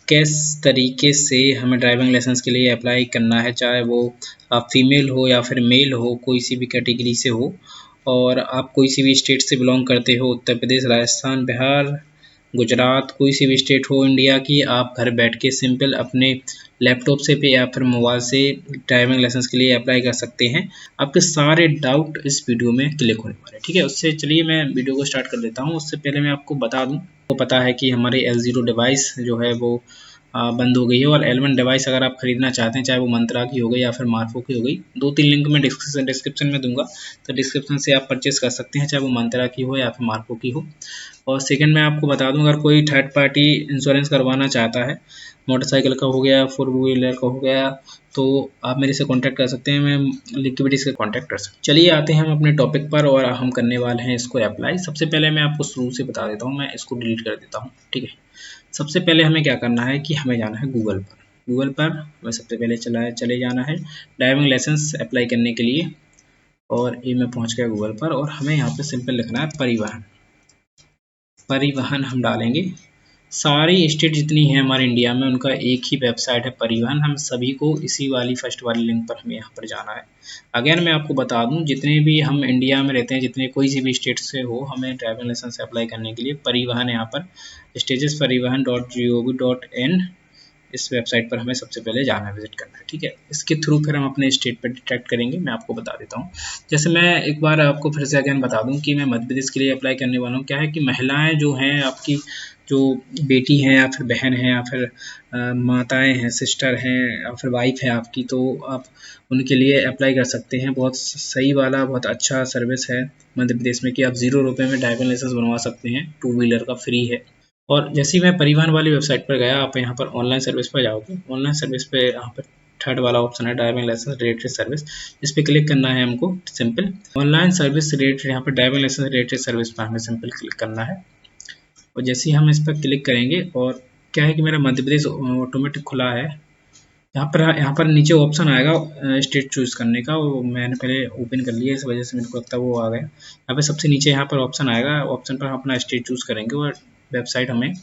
किस तरीके से हमें ड्राइविंग लाइसेंस के लिए अप्लाई करना है, चाहे वो आप फीमेल हो या फिर मेल हो, कोई सी भी कैटेगरी से हो, और आप कोई सी भी स्टेट से बिलोंग करते हो, उत्तर प्रदेश, राजस्थान, बिहार, गुजरात, कोई सी भी स्टेट हो इंडिया की, आप घर बैठ के सिंपल अपने लैपटॉप से पे या फिर मोबाइल से ड्राइविंग लाइसेंस के लिए अप्लाई कर सकते हैं। आपके सारे डाउट इस वीडियो में क्लिक होने वाले हैं, ठीक है। उससे चलिए मैं वीडियो को स्टार्ट कर देता हूँ। उससे पहले मैं आपको बता दूँ, तो पता है कि हमारे L0 डिवाइस जो है वो बंद हो गई है, और L1 डिवाइस अगर आप खरीदना चाहते हैं, चाहे वो मंत्रा की हो गई या फिर मार्फो की हो गई, 2-3 लिंक मैं डिस्क्रिप्शन में दूंगा, तो डिस्क्रिप्शन से आप परचेस कर सकते हैं, चाहे वो मंत्रा की हो या फिर मार्फो की हो। और सेकंड मैं आपको बता दूं, अगर कोई थर्ड पार्टी इंश्योरेंस करवाना चाहता है, मोटरसाइकिल का हो गया, 4 व्हीलर का हो गया, तो आप मेरे से कांटेक्ट कर सकते हैं, मैं लिक्विडिटी से कांटेक्ट कर सकते हैं। चलिए आते हैं हम अपने टॉपिक पर, और हम करने वाले हैं इसको अप्लाई। सबसे पहले मैं आपको शुरू से बता देता हूँ, मैं इसको डिलीट कर देता हूँ, ठीक है। सबसे पहले हमें क्या करना है कि हमें जाना है गूगल पर। गूगल पर हमें सबसे पहले चले जाना है ड्राइविंग लाइसेंस अप्लाई करने के लिए, और ये मैं पहुँच गया गूगल पर, और हमें यहाँ पे सिंपल लिखना है परिवहन। परिवहन हम डालेंगे। सारी स्टेट जितनी है हमारे इंडिया में, उनका एक ही वेबसाइट है परिवहन। हम सभी को इसी वाली फर्स्ट वाली लिंक पर हमें यहाँ पर जाना है। अगेन मैं आपको बता दूं, जितने भी हम इंडिया में रहते हैं, जितने कोई सी भी स्टेट से हो, हमें ड्राइविंग लाइसेंस अप्लाई करने के लिए परिवहन यहाँ पर stagesParivahan.gov.in इस वेबसाइट पर हमें सबसे पहले जाना है, विजिट करना है, ठीक है। इसके थ्रू फिर हम अपने स्टेट पर डिटेक्ट करेंगे। मैं आपको बता देता हूँ, जैसे मैं एक बार आपको फिर से अगेन बता दूं कि मैं मध्य प्रदेश के लिए अप्लाई करने वाला हूँ। क्या है कि महिलाएं जो हैं आपकी, जो बेटी हैं या फिर बहन हैं या फिर माताएं हैं, सिस्टर हैं या फिर वाइफ है आपकी, तो आप उनके लिए अप्लाई कर सकते हैं। बहुत सही वाला, बहुत अच्छा सर्विस है मध्य प्रदेश में कि आप 0 रुपये में ड्राइविंग लाइसेंस बनवा सकते हैं, 2 व्हीलर का फ्री है। और जैसे ही मैं परिवहन वाली वेबसाइट पर गया, आप यहाँ पर ऑनलाइन सर्विस पर जाओगे। ऑनलाइन सर्विस पे यहाँ पर थर्ड वाला ऑप्शन है ड्राइविंग लाइसेंस रिलेटेड सर्विस, इस पर क्लिक करना है हमको। सिंपल ऑनलाइन सर्विस रिलेटेड, यहाँ पर ड्राइविंग लाइसेंस रिलेटेड सर्विस पर हमें सिंपल क्लिक करना है। और जैसे ही हम इस पर क्लिक करेंगे, और क्या है कि मेरा मध्य प्रदेश ऑटोमेटिक खुला है। यहाँ पर नीचे ऑप्शन आएगा स्टेट चूज़ करने का, वो मैंने पहले ओपन कर लिया, इस वजह से मेरे को लगता है वो आ गया। यहाँ पे सबसे नीचे यहाँ पर ऑप्शन आएगा, ऑप्शन पर हम अपना स्टेट चूज़ करेंगे, और वेबसाइट हमें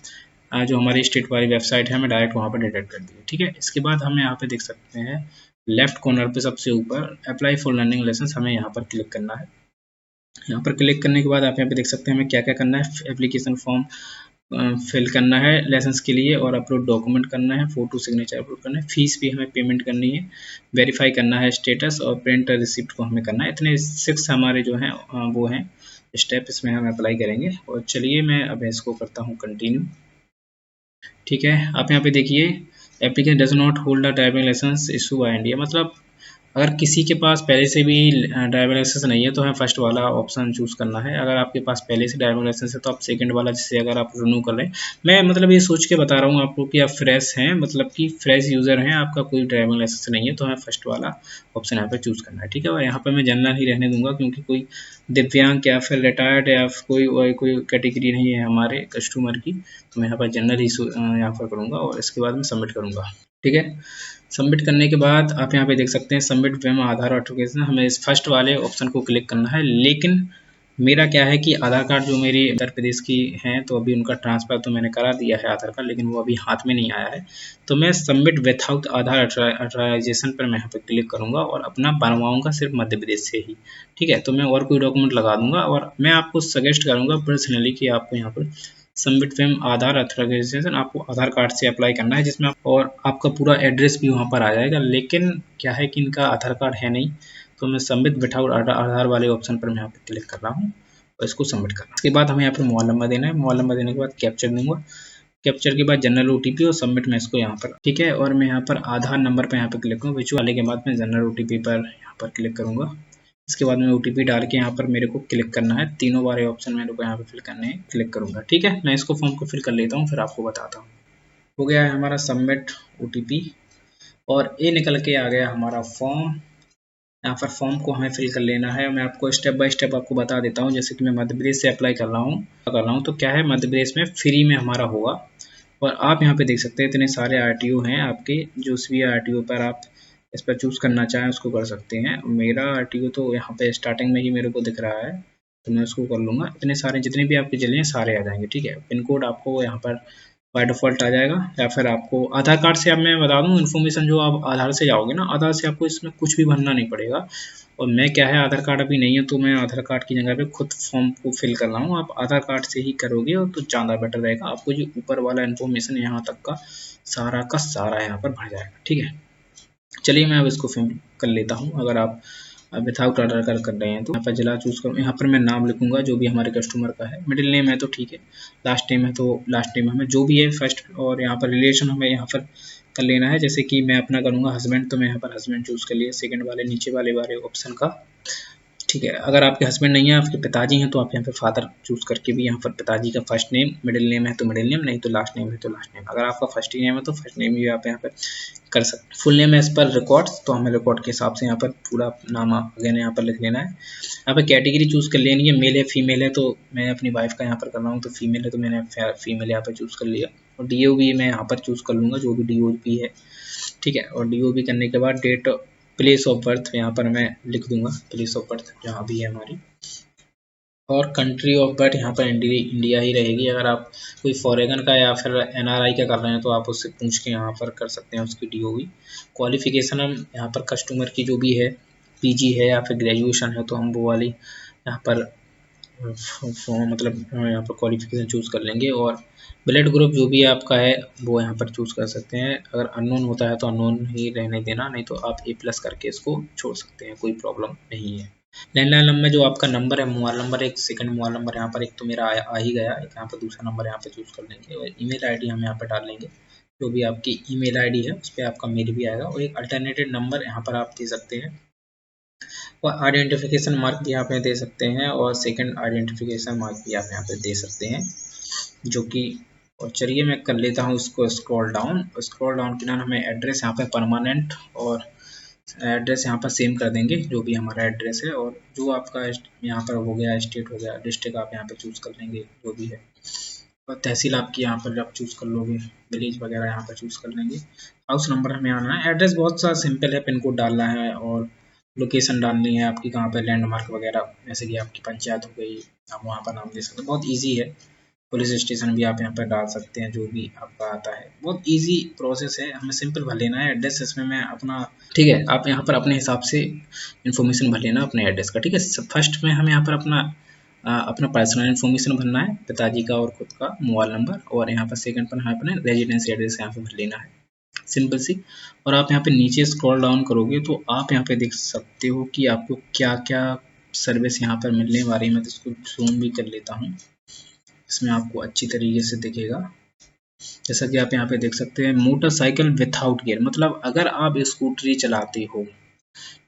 जो हमारी स्टेट वाली वेबसाइट है, हमें डायरेक्ट वहाँ पर डिटेक्ट कर दी, ठीक है। इसके बाद हम यहाँ पे देख सकते हैं लेफ्ट कॉर्नर पे सबसे ऊपर अप्लाई फॉर लर्निंग लाइसेंस, हमें यहाँ पर क्लिक करना है। यहाँ पर क्लिक करने के बाद आप यहाँ पे देख सकते हैं हमें क्या क्या करना है। एप्लीकेशन फॉर्म फिल करना है लाइसेंस के लिए, और अपलोड डॉक्यूमेंट करना है, फोटो सिग्नेचर अपलोड करना है, फीस भी हमें पेमेंट करनी है, वेरीफाई करना है स्टेटस, और प्रिंट रिसिप्ट को हमें करना है। इतने 6 हमारे जो हैं वो हैं स्टेप, इसमें हम अप्लाई करेंगे। और चलिए मैं अब इसको करता हूँ कंटिन्यू, ठीक है। आप यहाँ पे देखिए, applicant does not hold a driving licence issue by India, मतलब अगर किसी के पास पहले से भी ड्राइविंग लाइसेंस नहीं है तो हमें फर्स्ट वाला ऑप्शन चूज़ करना है। अगर आपके पास पहले से ड्राइविंग लाइसेंस है तो आप सेकंड वाला, जिससे अगर आप रिन्यू कर रहे हैं, मैं मतलब ये सोच के बता रहा हूँ आपको कि आप फ्रेश हैं, मतलब कि फ्रेश यूज़र हैं, आपका कोई ड्राइविंग लाइसेंस नहीं है, तो हमें फर्स्ट वाला ऑप्शन यहाँ पर चूज़ करना है, ठीक है। और यहाँ पर मैं जनरल ही रहने दूंगा, क्योंकि कोई दिव्यांग या फिर रिटायर्ड या कोई कैटेगरी नहीं है हमारे कस्टमर की, तो मैं यहाँ पर जनरल ही यहाँ पर करूँगा, और इसके बाद मैं सबमिट करूँगा, ठीक है। सबमिट करने के बाद आप यहाँ पे देख सकते हैं सबमिट वेम आधार ऑथेंटिकेशन, हमें इस फर्स्ट वाले ऑप्शन को क्लिक करना है। लेकिन मेरा क्या है कि आधार कार्ड जो मेरी उत्तर प्रदेश की हैं, तो अभी उनका ट्रांसफ़र तो मैंने करा दिया है आधार कार्ड, लेकिन वो अभी हाथ में नहीं आया है। तो मैं सबमिट विथआउट आधार ऑथराइजेशन पर मैं यहाँ पे क्लिक करूँगा, और अपना बनवाऊँगा सिर्फ मध्य प्रदेश से ही, ठीक है। तो मैं और कोई डॉक्यूमेंट लगा दूँगा, और मैं आपको सजेस्ट करूँगा पर्सनली कि आपको यहाँ पर सबमिट वेम आधार ऑथराइजेशन आपको आधार कार्ड से अप्लाई करना है, जिसमें और आपका पूरा एड्रेस भी वहाँ पर आ जाएगा। लेकिन क्या है कि इनका आधार कार्ड है नहीं, तो मैं सबमिट विथआउट आधार वाले ऑप्शन पर मैं यहाँ पे क्लिक कर रहा हूँ, और इसको सबमिट करना। इसके बाद हमें यहाँ पर मोबाइल नंबर देना है। मोबाइल नंबर देने के बाद कैप्चर दूंगा, कैप्चर के बाद जनरल OTP, और सबमिट में इसको यहाँ पर, ठीक है। और मैं यहाँ पर आधार नंबर पर यहाँ पर क्लिक करूँगा, विचु वाले के बाद मैं जनरल OTP पर यहाँ पर क्लिक करूँगा। इसके बाद में OTP डाल के यहाँ पर मेरे को क्लिक करना है, तीनों बारे ऑप्शन मेरे को यहाँ पे फिल करने हैं, क्लिक करूँगा, ठीक है। मैं इसको फॉर्म को फिल कर लेता हूँ, फिर आपको बताता हूँ। हो गया है हमारा सबमिट OTP, और ये निकल के आ गया हमारा फॉर्म। यहाँ पर फॉर्म को हमें फिल कर लेना है। मैं आपको स्टेप बाय स्टेप आपको बता देता हूँ। जैसे कि मैं मध्य प्रदेश से अप्लाई कर रहा हूँ, तो क्या है, मध्य प्रदेश में फ्री में हमारा होगा। और आप यहाँ पे देख सकते हैं इतने सारे RTO हैं आपके, जो भी RTO पर आप इस पर चूज़ करना चाहें उसको कर सकते हैं। मेरा RTO तो यहाँ पे स्टार्टिंग में ही मेरे को दिख रहा है, तो मैं उसको कर लूँगा। इतने सारे जितने भी आपके जिले हैं सारे आ जाएंगे, ठीक है। पिन कोड आपको यहाँ पर बाय डिफ़ॉल्ट आ जाएगा। या फिर आपको आधार कार्ड से, अब मैं बता दूँ इन्फॉर्मेशन, जो आप आधार से जाओगे ना, आधार से आपको इसमें कुछ भी भरना नहीं पड़ेगा। और मैं क्या है, आधार कार्ड अभी नहीं है तो मैं आधार कार्ड की जगह पे खुद फॉर्म को फिल कर रहा हूँ। आप आधार कार्ड से ही करोगे और तो ज़्यादा बेटर रहेगा। आपको जो ऊपर वाला इन्फॉर्मेशन यहाँ तक का सारा यहाँ पर भर जाएगा, ठीक है। चलिए मैं अब इसको फिल कर लेता हूँ। अगर आप विथआउट आधार कार्ड कर रहे हैं तो यहाँ पर जिला चूज़ करूँ। यहाँ पर मैं नाम लिखूंगा जो भी हमारे कस्टमर का है। मिडिल नेम है तो ठीक है, लास्ट नेम है तो लास्ट नेम हमें जो भी है फर्स्ट, और यहाँ पर रिलेशन हमें यहाँ पर कर लेना है। जैसे कि मैं अपना करूँगा हस्बैंड, तो मैं यहाँ पर हस्बैंड चूज़ कर लिया सेकंड वाले नीचे वाले ऑप्शन का, ठीक है। अगर आपके हस्बैंड नहीं है, आपके पिताजी हैं, तो आप यहाँ पे फादर चूज़ करके भी यहाँ पर पिताजी का फर्स्ट नेम, मिडिल नेम है तो मिडिल नेम, नहीं तो लास्ट नेम है तो लास्ट नेम। अगर आपका फर्स्ट ही नेम है तो फर्स्ट नेम भी आप यहाँ पे कर सकते हैं। Full name as per records, तो हमें रिकॉर्ड के हिसाब से यहाँ पर पूरा नाम अगेन यहाँ पर लिख लेना है। यहाँ पर कैटेगरी चूज़ कर लेनी है, मेल है फीमेल है, तो मैं अपनी वाइफ का यहाँ पर कर रहा हूँ, तो फीमेल है तो मैंने फीमेल यहाँ पर चूज़ कर लिया। और DOB मैं यहाँ पर चूज़ कर लूँगा जो भी DOB है, ठीक है। और DOB करने के बाद डेट, प्लेस ऑफ बर्थ यहाँ पर मैं लिख दूंगा, प्लेस ऑफ बर्थ जहाँ भी है हमारी। और कंट्री ऑफ बर्थ यहाँ पर इंडिया ही रहेगी। अगर आप कोई फॉरेनर का या फिर NRI का कर रहे हैं तो आप उससे पूछ के यहाँ पर कर सकते हैं उसकी DOB। क्वालिफिकेशन हम यहाँ पर कस्टमर की जो भी है, PG है या फिर ग्रेजुएशन है, तो हम वो वाली यहाँ पर मतलब यहाँ पर क्वालिफिकेशन चूज़ कर लेंगे। और ब्लड ग्रुप जो भी आपका है वो यहाँ पर चूज़ कर सकते हैं। अगर अननोन होता है तो अननोन ही रहने देना, नहीं तो आप A+ करके इसको छोड़ सकते हैं, कोई प्रॉब्लम नहीं है। लैंडलाइन नंबर जो आपका नंबर है, मोबाइल नंबर, एक सेकंड मोबाइल नंबर यहाँ पर एक तो मेरा आ ही गया, एक यहाँ पर दूसरा नंबर यहाँ पर चूज़ कर लेंगे। और ईमेल ID हम यहाँ पर डाल लेंगे, जो भी आपकी ईमेल ID है उस पर आपका मेल भी आएगा। और एक अल्टरनेटिव नंबर यहाँ पर आप दे सकते हैं, और आइडेंटिफिकेशन मार्क भी आप यहाँ दे सकते हैं, और सेकंड आइडेंटिफिकेशन मार्क भी आप यहाँ पे दे सकते हैं, जो कि, और चलिए मैं कर लेता हूँ इसको स्क्रॉल डाउन के नाम हमें एड्रेस यहाँ पे परमानेंट, और एड्रेस यहाँ पर सेम कर देंगे जो भी हमारा एड्रेस है। और जो आपका यहाँ पर हो गया, स्टेट हो गया, डिस्ट्रिक्ट आप यहाँ पे चूज़ कर लेंगे जो भी है, और तहसील आपकी यहाँ पर आप चूज़ कर लोगे, विलेज वगैरह यहाँ पर चूज़ कर लेंगे। हाउस नंबर हमें आना है। एड्रेस बहुत सा सिंपल है, पिन कोड डालना है और लोकेशन डालनी है आपकी कहाँ पे, लैंडमार्क वगैरह, जैसे कि आपकी पंचायत हो गई, आप वहाँ पर नाम दे सकते हैं, बहुत इजी है। पुलिस स्टेशन भी आप यहाँ पर डाल सकते हैं, जो भी आपका आता है, बहुत इजी प्रोसेस है, हमें सिंपल भर लेना है। एड्रेस इसमें मैं अपना, ठीक है, आप यहाँ पर अपने हिसाब से इन्फॉर्मेशन भर लेना अपने एड्रेस का, ठीक है। फर्स्ट में हमें यहाँ पर अपना पर्सनल इन्फॉर्मेशन भरना है, पिताजी का और खुद का मोबाइल नंबर, और यहाँ पर सेकंड पर हमें अपने रेजिडेंस एड्रेस यहाँ पे भर लेना है, सिंपल सी। और आप यहाँ पे नीचे स्क्रॉल डाउन करोगे तो आप यहाँ पे देख सकते हो कि आपको क्या क्या सर्विस यहाँ पर मिलने वाली है। मैं तो इसको जूम भी कर लेता हूँ, इसमें आपको अच्छी तरीके से दिखेगा। जैसा कि आप यहाँ पे देख सकते हैं, मोटरसाइकिल विथआउट गियर, मतलब अगर आप स्कूटरी चलाते हो,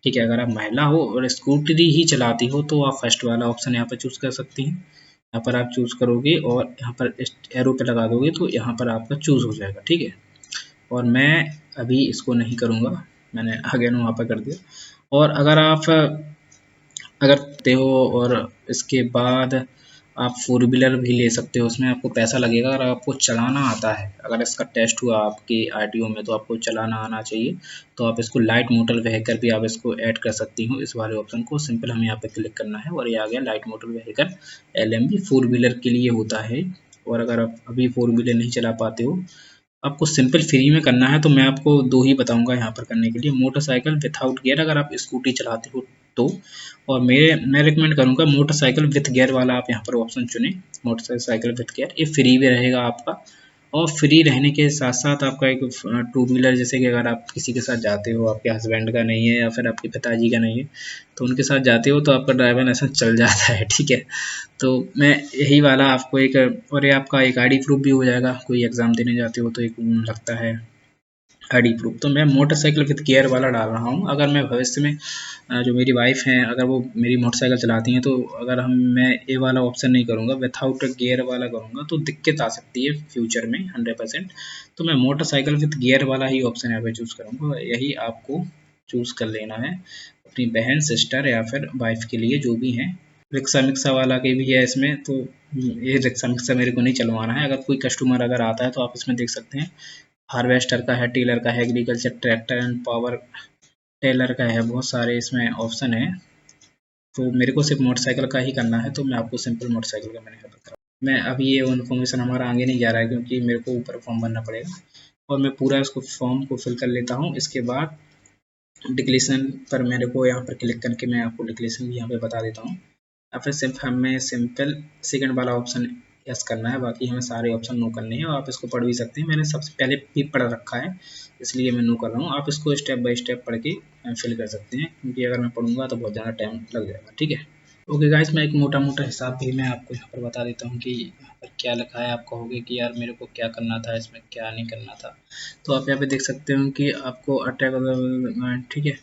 ठीक है, अगर आप महिला हो और स्कूटरी ही चलाती हो तो आप फर्स्ट वाला ऑप्शन यहाँ पर चूज़ कर सकती हैं। यहाँ पर आप चूज़ करोगे और यहाँ पर एरो पे लगा दोगे तो यहाँ पर आपका चूज़ हो जाएगा, ठीक है। और मैं अभी इसको नहीं करूँगा, मैंने अगेन वहाँ पर कर दिया। और अगर आप करते हो, और इसके बाद आप फोर व्हीलर भी ले सकते हो, उसमें आपको पैसा लगेगा। अगर आपको चलाना आता है, अगर इसका टेस्ट हुआ आपके RTO में, तो आपको चलाना आना चाहिए, तो आप इसको लाइट मोटर व्हीकल भी आप इसको ऐड कर सकती हो, इस वाले ऑप्शन को सिंपल हमें यहाँ पे क्लिक करना है और ये आ गया light motor vehicle LMV, four wheeler के लिए होता है। और अगर आप अभी फोर व्हीलर नहीं चला पाते हो, आपको सिंपल फ्री में करना है, तो मैं आपको दो ही बताऊंगा यहाँ पर करने के लिए, मोटरसाइकिल विथआउट गियर अगर आप स्कूटी चलाते हो तो, और मैं रिकमेंड करूंगा मोटरसाइकिल विथ गियर वाला आप यहाँ पर ऑप्शन चुने, मोटरसाइकिल विथ गियर, ये फ्री भी रहेगा आपका। और फ्री रहने के साथ साथ आपका एक टू व्हीलर, जैसे कि अगर आप किसी के साथ जाते हो, आपके हस्बैंड का नहीं है या फिर आपके पिताजी का नहीं है, तो उनके साथ जाते हो तो आपका ड्राइवर लाइसेंस चल जाता है, ठीक है। तो मैं यही वाला आपको एक, और ये आपका एक ID प्रूफ भी हो जाएगा, कोई एग्ज़ाम देने जाते हो तो एक लगता है ID प्रूफ। तो मैं मोटरसाइकिल विथ गियर वाला डाल रहा हूँ। अगर मैं भविष्य में जो मेरी वाइफ हैं, अगर वो मेरी मोटरसाइकिल चलाती हैं, तो अगर मैं ये वाला ऑप्शन नहीं करूँगा, विथआउट गियर वाला करूँगा, तो दिक्कत आ सकती है फ्यूचर में 100%। तो मैं मोटरसाइकिल विथ गियर वाला ही ऑप्शन यहाँ पे चूज़ करूँगा, यही आपको चूज़ कर लेना है अपनी बहन, सिस्टर या फिर वाइफ के लिए, जो भी हैं। रिक्शा मिक्सा वाला के भी है इसमें, तो ये रिक्शा मिक्सा मेरे को नहीं चलवाना है। अगर कोई कस्टमर अगर आता है तो आप इसमें देख सकते हैं, हार्वेस्टर का है, टेलर का है, agriculture tractor and power tiller का है, बहुत सारे इसमें ऑप्शन है। तो मेरे को सिर्फ मोटरसाइकिल का ही करना है, तो मैं आपको सिंपल मोटरसाइकिल का मैंने बताया। मैं अभी ये इन्फॉर्मेशन हमारा आगे नहीं जा रहा है क्योंकि मेरे को ऊपर फॉर्म भरना पड़ेगा, और मैं पूरा इसको फॉर्म को फिल कर लेता हूँ। इसके बाद डिक्लेरेशन पर मेरे को यहाँ पर क्लिक करके मैं आपको डिक्लेरेशन भी यहाँ पे बता देता हूँ। या फिर सिर्फ हमें सिंपल सेकंड वाला ऑप्शन यस करना है, बाकी हमें सारे ऑप्शन नो करने हैं। और आप इसको पढ़ भी सकते हैं, मैंने सबसे पहले भी पढ़ रखा है इसलिए मैं नो कर रहा हूँ। आप इसको स्टेप बाय स्टेप पढ़ के फिल कर सकते हैं, क्योंकि अगर मैं पढ़ूंगा तो बहुत ज़्यादा टाइम लग जाएगा। ठीक है, ओके गाइस, मैं एक मोटा मोटा हिसाब भी मैं आपको यहाँ पर बता देता हूँ कि यहाँ पर क्या लिखा है। आप कहोगे कि यार मेरे को क्या करना था, इसमें क्या नहीं करना था। तो आप यहाँ पे देख सकते हो कि आपको अटैक, ठीक है,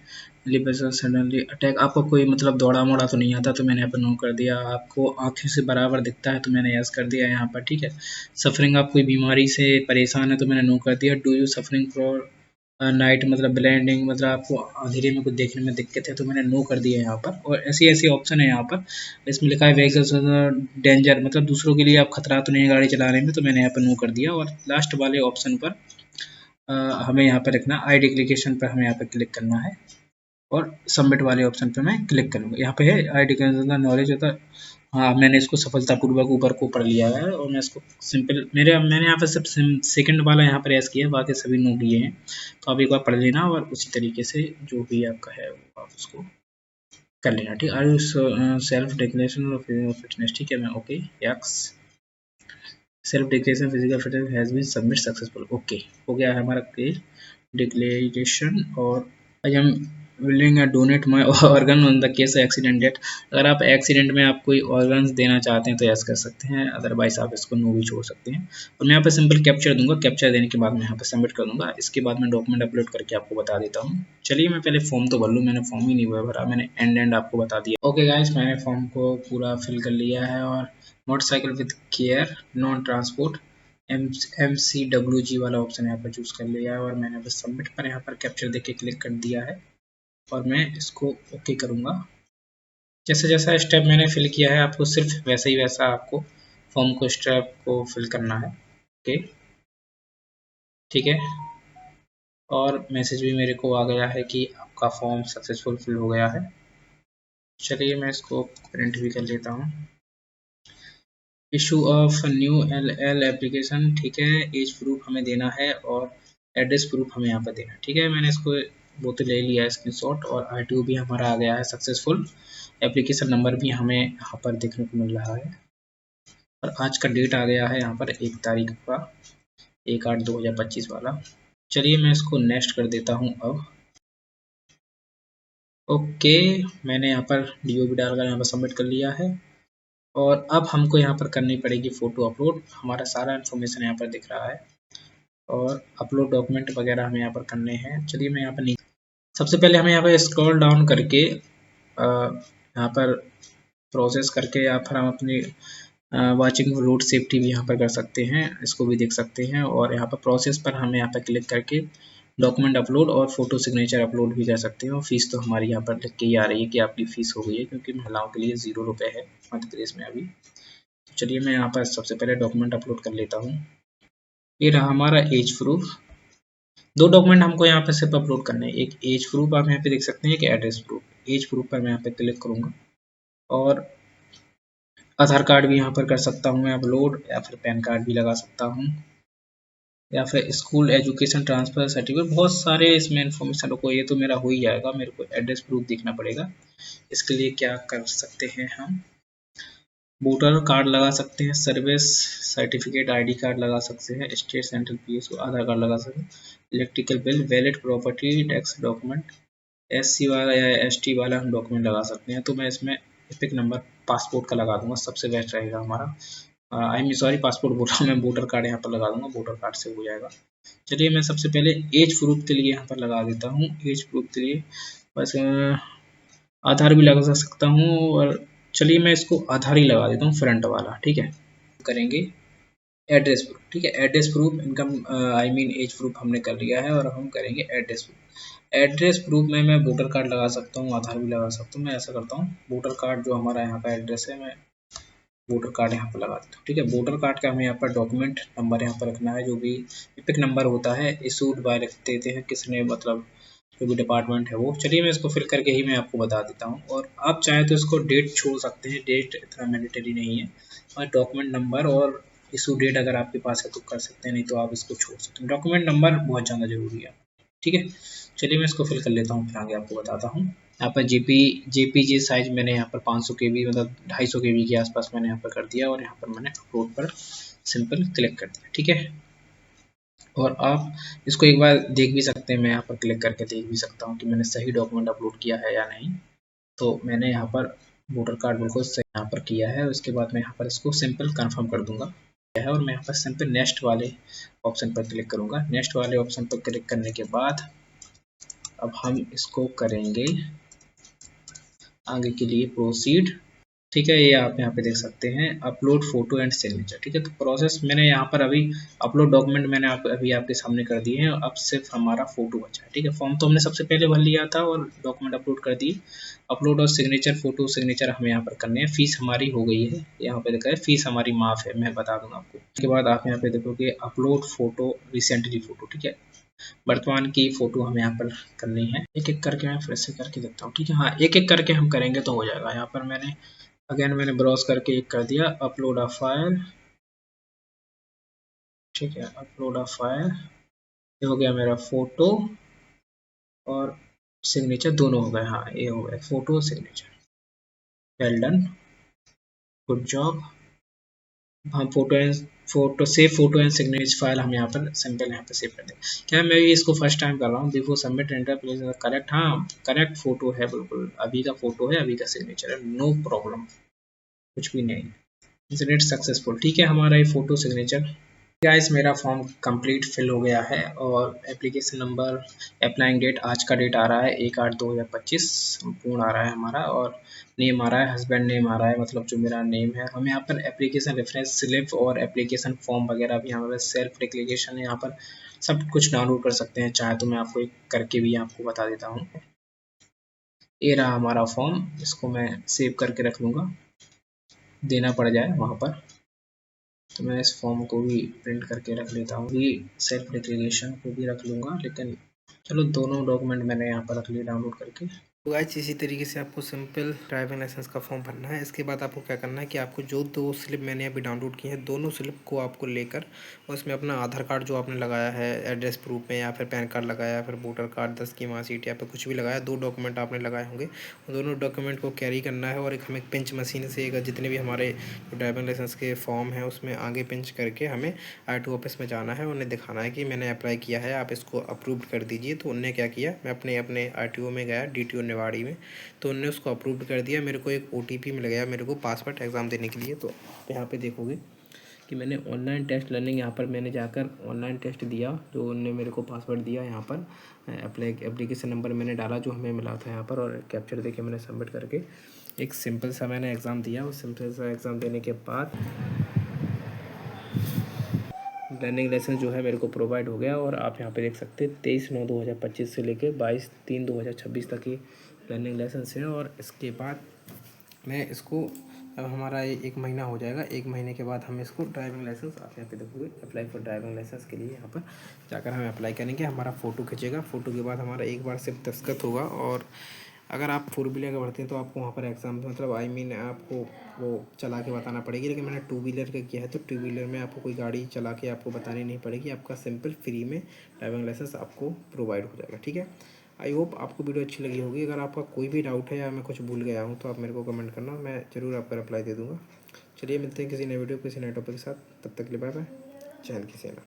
सडनली अटैक, आपको कोई मतलब दौड़ा मोड़ा तो नहीं आता, तो मैंने यहाँ पर नो कर दिया। आपको आंखें से बराबर दिखता है तो मैंने यस कर दिया यहाँ पर। ठीक है, सफरिंग, आप कोई बीमारी से परेशान है तो मैंने नो कर दिया। Do you suffering for night, मतलब ब्लेंडिंग, मतलब आपको अंधेरे में कुछ देखने में दिक्कत है तो मैंने नो कर दिया यहाँ पर। और ऐसी ऐसी ऑप्शन है यहाँ पर, इसमें लिखा है व्हीकल्स डेंजर, मतलब दूसरों के लिए आप खतरा तो नहीं है गाड़ी चलाने में, तो मैंने यहाँ पर नो कर दिया। और लास्ट वाले ऑप्शन पर हमें यहाँ पर रखना आई डिक्लेरेशन पर हमें यहाँ पर क्लिक करना है, और सबमिट वाले ऑप्शन पे मैं क्लिक करूँगा। यहाँ पे है आई डिक्लेरेशन का नॉलेज होता है। हाँ, मैंने इसको सफलतापूर्वक ऊपर को पढ़ लिया है, और मैं इसको सिंपल मैंने यहाँ पर सिर्फ सेकंड वाला यहाँ पर एस किया है, बाकी सभी नो किए हैं। तो आप एक बार पढ़ लेना और उसी तरीके से जो भी आपका है वो आप उसको कर लेना। ठीक, are you self declaration of fitness, ठीक है, मैं okay yes, self declaration physical fitness has been submit successful, okay हो गया है हमारा डिक्लेरेशन। और I am willing donate my organ on the case accident date, अगर आप एक्सीडेंट में आप कोई ऑर्गन्स देना चाहते हैं तो यस कर सकते हैं, अदरवाइज आप इसको नो भी छोड़ सकते हैं। और मैं यहाँ पे सिंपल कैप्चर दूंगा, कैप्चर देने के बाद मैं यहाँ पे सबमिट कर दूंगा। इसके बाद मैं डॉक्यूमेंट अपलोड करके आपको बता देता हूँ। चलिए मैं पहले फॉर्म तो भर लूँ, मैंने फॉर्म ही नहीं भरा, मैंने एंड आपको बता दिया। ओके गाइस, मैंने फॉर्म को पूरा फिल कर लिया है, और motorcycle with care non transport MCWG वाला ऑप्शन यहाँ पर चूज कर लिया है, और मैंने बस सबमिट पर यहाँ पर कैप्चर देके क्लिक कर दिया है, और मैं इसको ओके करूँगा। जैसे जैसा स्टेप मैंने फिल किया है आपको सिर्फ वैसे ही वैसा आपको फॉर्म को स्टेप को फिल करना है। ओके, ठीक है, और मैसेज भी मेरे को आ गया है कि आपका फॉर्म सक्सेसफुल फिल हो गया है। चलिए मैं इसको प्रिंट भी कर लेता हूँ। Issue of new LL application, ठीक है, एज प्रूफ हमें देना है, और एड्रेस प्रूफ हमें यहाँ पर देना है। ठीक है, मैंने इसको वो तो ले लिया है स्क्रीनशॉट, और RTO भी हमारा आ गया है सक्सेसफुल। एप्लीकेशन नंबर भी हमें यहाँ पर देखने को मिल रहा है, और आज का डेट आ गया है यहाँ पर 1 तारीख का, 1/8/2025 वाला। चलिए मैं इसको नेक्स्ट कर देता हूँ अब। ओके, मैंने यहाँ पर DO भी डालकर यहाँ पर सबमिट कर लिया है, और अब हमको यहाँ पर करनी पड़ेगी फ़ोटो अपलोड। हमारा सारा इन्फॉर्मेशन यहाँ पर दिख रहा है, और अपलोड डॉक्यूमेंट वगैरह हमें यहाँ पर करने हैं। चलिए मैं यहाँ पर नहीं, सबसे पहले हमें यहाँ पर स्क्रॉल डाउन करके यहाँ पर प्रोसेस करके, या फिर हम अपनी वाचिंग रोड सेफ्टी भी यहाँ पर कर सकते हैं, इसको भी देख सकते हैं। और यहाँ पर प्रोसेस पर हमें यहाँ पर क्लिक करके डॉक्यूमेंट अपलोड और फोटो सिग्नेचर अपलोड भी कर सकते हैं। और फीस तो हमारी यहाँ पर लिख के ही आ रही है कि आपकी फ़ीस हो गई है, क्योंकि महिलाओं के लिए 0 रुपये है मध्य प्रदेश में अभी। तो चलिए मैं यहाँ पर सबसे पहले डॉक्यूमेंट अपलोड कर लेता हूँ। ये रहा हमारा एज प्रूफ। 2 डॉक्यूमेंट हमको यहाँ पर सिर्फ अपलोड करने हैं, एक एज प्रूफ आप यहाँ पे देख सकते हैं, एक एड्रेस प्रूफ। एज प्रूफ पर मैं यहाँ पे क्लिक करूँगा, और आधार कार्ड भी यहाँ पर कर सकता हूँ मैं अपलोड, या फिर पैन कार्ड भी लगा सकता हूँ, या फिर स्कूल एजुकेशन ट्रांसफर सर्टिफिकेट, बहुत सारे इसमें इन्फॉर्मेशन को। ये तो मेरा हो ही जाएगा, मेरे को एड्रेस प्रूफ देखना पड़ेगा। इसके लिए क्या कर सकते हैं हम, वोटर कार्ड लगा सकते हैं, सर्विस सर्टिफिकेट, ID कार्ड लगा सकते हैं, स्टेट सेंट्रल PSO आधार कार्ड लगा सकते हैं, electrical bill, valid property tax document, SC वाला या ST वाला हम डॉक्यूमेंट लगा सकते हैं। तो मैं इसमें एपिक नंबर पासपोर्ट का लगा दूंगा, सबसे बेस्ट रहेगा हमारा। आई एम सॉरी, पासपोर्ट बोल रहा हूँ मैं, वोटर कार्ड यहाँ पर लगा दूंगा, वोटर कार्ड से हो जाएगा। चलिए मैं सबसे पहले एज प्रूफ के लिए यहाँ पर लगा देता हूँ। एज प्रूफ के लिए बस आधार भी लगा सकता हूँ, और चलिए मैं इसको आधार ही लगा देता हूँ, फ्रंट वाला। ठीक है, करेंगे एड्रेस प्रूफ। ठीक है, address proof, income I mean age proof हमने कर लिया है, और हम करेंगे एड्रेस प्रूफ। एड्रेस प्रूफ में मैं वोटर कार्ड लगा सकता हूँ, आधार भी लगा सकता हूँ। मैं ऐसा करता हूँ, वोटर कार्ड जो हमारा यहाँ का एड्रेस है, मैं वोटर कार्ड यहाँ पर लगा देता हूँ। ठीक है, वोटर कार्ड का हमें यहाँ पर डॉक्यूमेंट नंबर यहाँ पर रखना है, जो भी एपिक नंबर होता है, इशूड बाय रख देते हैं किसने, मतलब जो भी डिपार्टमेंट है वो। चलिए मैं इसको फिल करके ही मैं आपको बता देता हूँ, और आप चाहें तो इसको डेट छोड़ सकते हैं, डेट इतना मैंडेटरी नहीं है। और डॉक्यूमेंट नंबर और इशू डेट अगर आपके पास है तो कर सकते हैं, नहीं तो आप इसको छोड़ सकते हैं। डॉक्यूमेंट नंबर बहुत ज़्यादा ज़रूरी है, ठीक है। चलिए मैं इसको फिल कर लेता हूँ, फिर आगे आपको बताता हूँ। यहाँ पर जेपीजी साइज मैंने यहाँ पर 500 KB मतलब 250 KB के आसपास मैंने यहाँ पर कर दिया, और यहाँ पर मैंने अपलोड पर सिंपल क्लिक कर दिया, ठीक है। और आप इसको एक बार देख भी सकते हैं, मैं यहाँ पर क्लिक करके देख भी सकता हूँ कि मैंने सही डॉक्यूमेंट अपलोड किया है या नहीं। तो मैंने यहाँ पर वोटर कार्ड बिल्कुल सही यहाँ पर किया है। उसके बाद मैं यहाँ पर इसको सिंपल कंफर्म कर दूंगा है, और मैं यहाँ पर सिंपल नेक्स्ट वाले ऑप्शन पर क्लिक करूंगा। नेक्स्ट वाले ऑप्शन पर क्लिक करने के बाद अब हम इसको करेंगे आगे के लिए प्रोसीड, ठीक है। ये आप यहाँ पे देख सकते हैं अपलोड फोटो एंड सिग्नेचर, ठीक है। तो प्रोसेस मैंने यहाँ पर अभी अपलोड डॉक्यूमेंट मैंने अभी आपके सामने कर दिए हैं। अब सिर्फ हमारा फोटो बचा है, ठीक है। फॉर्म तो हमने सबसे पहले भर लिया था और डॉक्यूमेंट अपलोड कर दिए। अपलोड और सिग्नेचर, फोटो सिग्नेचर हमें यहाँ पर करने हैं। फीस हमारी हो गई है, यहाँ पे देखा है फीस हमारी माफ है, मैं बता दूंगा आपको। उसके बाद आप यहाँ पे देखोगे अपलोड फोटो रिसेंटली फोटो, ठीक है। वर्तमान की फोटो हमें यहाँ पर करनी है। एक एक करके मैं फिर से करके देखता हूँ, ठीक है। हाँ, एक एक करके हम करेंगे तो हो जाएगा। यहाँ पर मैंने अगेन मैंने ब्राउज करके एक कर दिया अपलोड अ फाइल, ठीक है। अपलोड अ फाइल, ये हो गया मेरा फोटो और सिग्नेचर दोनों हो गए। हाँ, ये हो गया photo signature, well done, good job. हम फोटो एंड सिग्नेचर फाइल हम यहाँ पर सिंपल यहाँ पर सेव कर देंगे। क्या मैं भी इसको फर्स्ट टाइम कर रहा हूँ। Before submit enter please correct, हाँ करेक्ट फोटो है, बिल्कुल अभी का फोटो है, अभी का सिग्नेचर है, नो प्रॉब्लम, कुछ भी नहीं। इंटरनेट सक्सेसफुल, ठीक है। हमारा ये फोटो सिग्नेचर गाइस मेरा फॉर्म कंप्लीट फिल हो गया है, और एप्लीकेशन नंबर, अप्लाइंग डेट, आज का डेट आ रहा है 1/8/2025 संपूर्ण आ रहा है हमारा, और नेम आ रहा है हस्बैंड नेम आ रहा है, मतलब जो मेरा नेम है। हम यहाँ पर एप्लीकेशन रेफरेंस स्लिप और एप्लीकेशन फॉर्म वगैरह भी यहाँ पर सेल्फ डिक्लेरेशन है, यहाँ पर सब कुछ डाउनलोड कर सकते हैं। चाहे तो मैं आपको एक करके भी आपको बता देता हूँ। ये रहा हमारा फॉर्म, इसको मैं सेव करके रख लूँगा, देना पड़ जाए वहाँ पर। तो मैं इस फॉर्म को भी प्रिंट करके रख लेता हूँ, भी सेल्फ डिक्लेरेशन को भी रख लूँगा, लेकिन चलो दोनों डॉक्यूमेंट मैंने यहाँ पर रख लिए डाउनलोड करके। तो गाइस इसी तरीके से आपको सिंपल ड्राइविंग लाइसेंस का फॉर्म भरना है। इसके बाद आपको क्या करना है कि आपको जो दो स्लिप मैंने अभी डाउनलोड की हैं, दोनों स्लिप को आपको लेकर उसमें अपना आधार कार्ड जो आपने लगाया है एड्रेस प्रूफ में, या फिर पैन कार्ड लगाया, या फिर वोटर कार्ड 10 की मार्कशीट, या फिर कुछ भी लगाया, दो डॉक्यूमेंट आपने लगाए होंगे, उन दोनों डॉक्यूमेंट को कैरी करना है। और एक हमें पिंच मशीन से जितने भी हमारे ड्राइविंग लाइसेंस के फॉर्म हैं उसमें आगे पिंच करके हमें RTO ऑफिस में जाना है, उन्हें दिखाना है कि मैंने अप्लाई किया है, आप इसको अप्रूव कर दीजिए। तो उनने क्या किया, मैं अपने RTO में गया, DTO निवाड़ी में, तो उन्होंने उसको अप्रूव कर दिया। मेरे को एक OTP मिल गया मेरे को पासवर्ड एग्ज़ाम देने के लिए। तो यहाँ पे देखोगे कि मैंने ऑनलाइन टेस्ट लर्निंग, यहाँ पर मैंने जाकर ऑनलाइन टेस्ट दिया, जो उन्होंने मेरे को पासवर्ड दिया। यहाँ पर एप्लीकेशन नंबर मैंने डाला जो हमें मिला था यहाँ पर, और कैप्चर देके मैंने सबमिट करके एक सिंपल सा मैंने एग्ज़ाम दिया। उस सिंपल सा एग्ज़ाम देने के बाद लर्निंग लाइसेंस जो है मेरे को प्रोवाइड हो गया। और आप यहाँ पे देख सकते हैं 23/9/2025 से लेकर 22/3/2026 तक की लर्निंग लाइसेंस है। और इसके बाद मैं इसको, अब हमारा ये 1 महीना हो जाएगा, 1 महीने के बाद हम इसको ड्राइविंग लाइसेंस, आप यहाँ पे देखोगे अप्लाई फॉर ड्राइविंग लाइसेंस के लिए यहाँ पर जाकर हम अप्लाई करेंगे। हमारा फ़ोटो खींचेगा, फ़ोटो के बाद हमारा एक बार सिर्फ दस्तखत होगा। और अगर आप 4 व्हीलर का भरते हैं तो आपको वहाँ पर एग्ज़ाम, मतलब आपको वो चला के बताना पड़ेगी। लेकिन मैंने 2 व्हीलर का किया है, तो 2 व्हीलर में आपको कोई गाड़ी चला के आपको बतानी नहीं पड़ेगी, आपका सिंपल फ्री में ड्राइविंग लाइसेंस आपको प्रोवाइड हो जाएगा, ठीक है। आई होप आपको वीडियो अच्छी लगी होगी। अगर आपका कोई भी डाउट है या मैं कुछ भूल गया हूँ तो आप मेरे को कमेंट करना, मैं ज़रूर आपका रिप्लाई दे दूँगा। चलिए मिलते हैं किसी नए वीडियो किसी नए टॉपिक के साथ, तब तक के लिए बाय बाय। जय हिंद, की सेना।